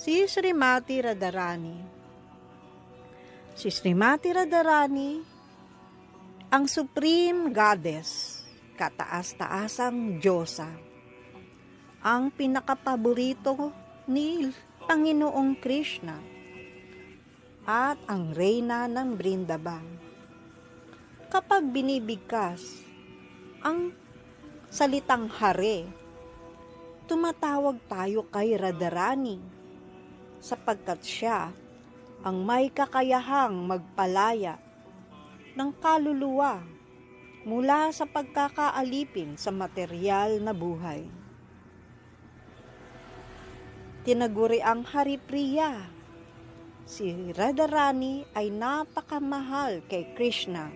si Srimati Radharani. Si Srimati Radharani, ang Supreme Goddess, kataas-taasang Diyosa, ang pinakapaborito ni Panginoong Krishna at ang reyna ng Brindaban. Kapag binibigkas ang salitang hare, tumatawag tayo kay Radharani sapagkat siya ang may kakayahang magpalaya ng kaluluwa mula sa pagkakaalipin sa materyal na buhay. Tinaguri ang Haripriya. Si Radharani ay napakamahal kay Krishna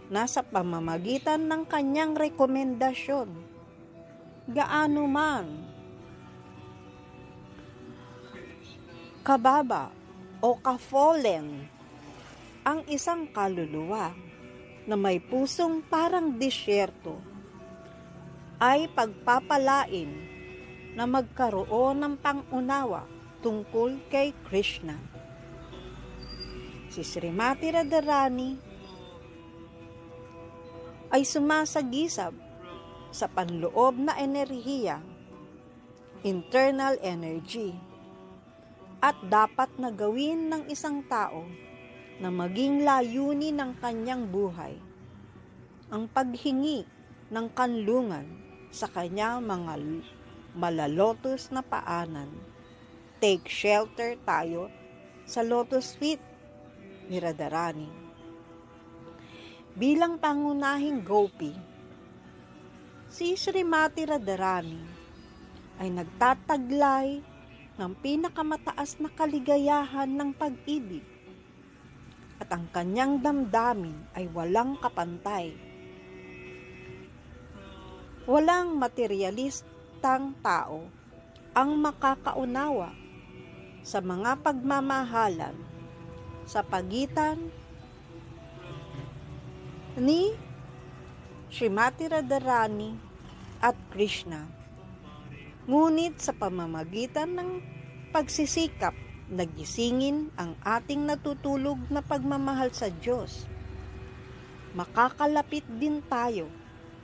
na sa pamamagitan ng kanyang rekomendasyon, gaano man kababa o ka-fallen ang isang kaluluwa na may pusong parang disyerto, ay pagpapalain na magkaroon ng pangunawa tungkol kay Krishna. Si Srimati Radharani ay sumasagisab sa panloob na enerhiya, internal energy, at dapat na gawin ng isang tao na maging layunin ng kanyang buhay ang paghingi ng kanlungan sa kanyang mga malalotos na paanan. Take shelter tayo sa lotus feet ni Radharani. Bilang pangunahing gopi, si Srimati Radharani ay nagtataglay ng pinakamataas na kaligayahan ng pag-ibig at ang kanyang damdamin ay walang kapantay. Walang materialistang tao ang makakaunawa sa mga pagmamahalan sa pagitan ni Srimati Radharani at Krishna. Ngunit sa pamamagitan ng pagsisikap na gisingin ang ating natutulog na pagmamahal sa Diyos, makakalapit din tayo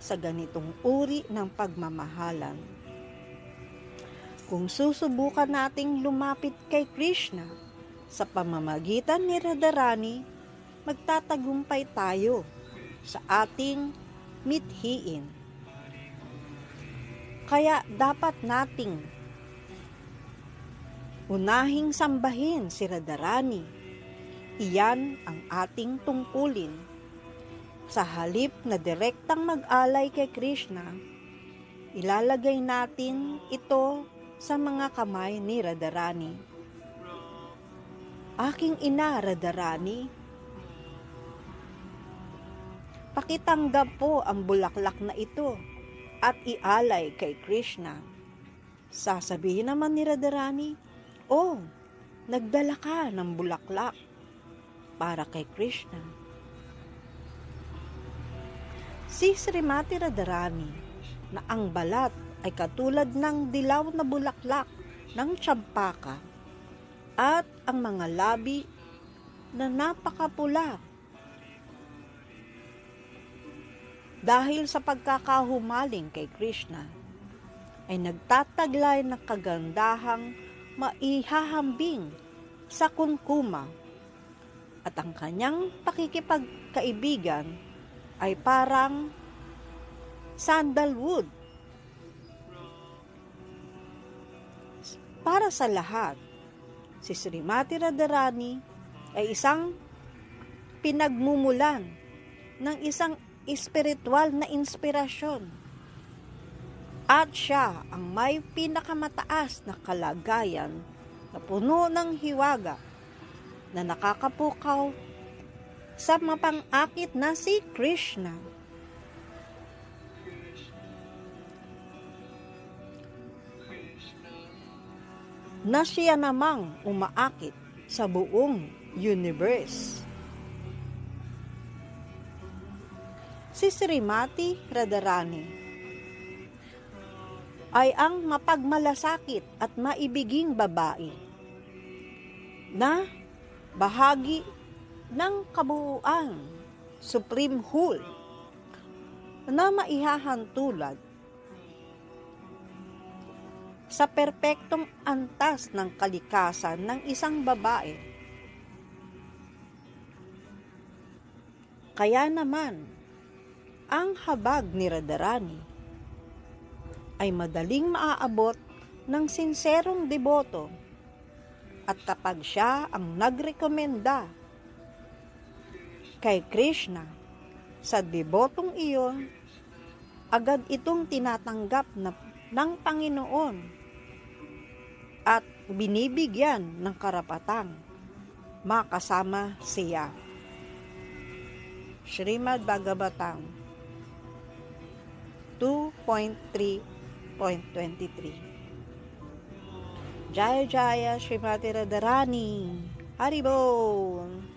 sa ganitong uri ng pagmamahalan. Kung susubukan nating lumapit kay Krishna sa pamamagitan ni Radharani, magtatagumpay tayo sa ating mithiin. Kaya dapat nating unahing sambahin si Radharani. Iyan ang ating tungkulin. Sa halip na direktang mag-alay kay Krishna, ilalagay natin ito sa mga kamay ni Radharani. Aking ina Radharani, pakitanggap po ang bulaklak na ito at ialay kay Krishna. Sasabihin naman ni Radharani, "Oh, nagdala ka ng bulaklak para kay Krishna." Si Srimati Radharani, na ang balat ay katulad ng dilaw na bulaklak ng tsampaka at ang mga labi na napakapula, dahil sa pagkakahumaling kay Krishna, ay nagtataglay ng kagandahang maihahambing sa kumkuma at ang kanyang pakikipagkaibigan ay parang sandalwood. Para sa lahat, si Srimati Radharani ay isang pinagmumulan ng isang espiritual na inspirasyon at siya ang may pinakamataas na kalagayan na puno ng hiwaga na nakakapukaw sa mapang-akit na si Krishna. Na siya namang umaakit sa buong universe. Si Srimati Radharani ay ang mapagmalasakit at maibiging babae na bahagi ng kabuuan, supreme whole, na maihahantulad sa perpektong antas ng kalikasan ng isang babae. Kaya naman, ang habag ni Radharani ay madaling maaabot ng sinserong deboto, at kapag siya ang nagrekomenda kay Krishna sa debotong iyon, agad itong tinatanggap ng Panginoon at binibigyan ng karapatang makasama siya. Srimad Bhagavatam 2.3.23. Jaya Jaya Srimati Radharani. Haribol.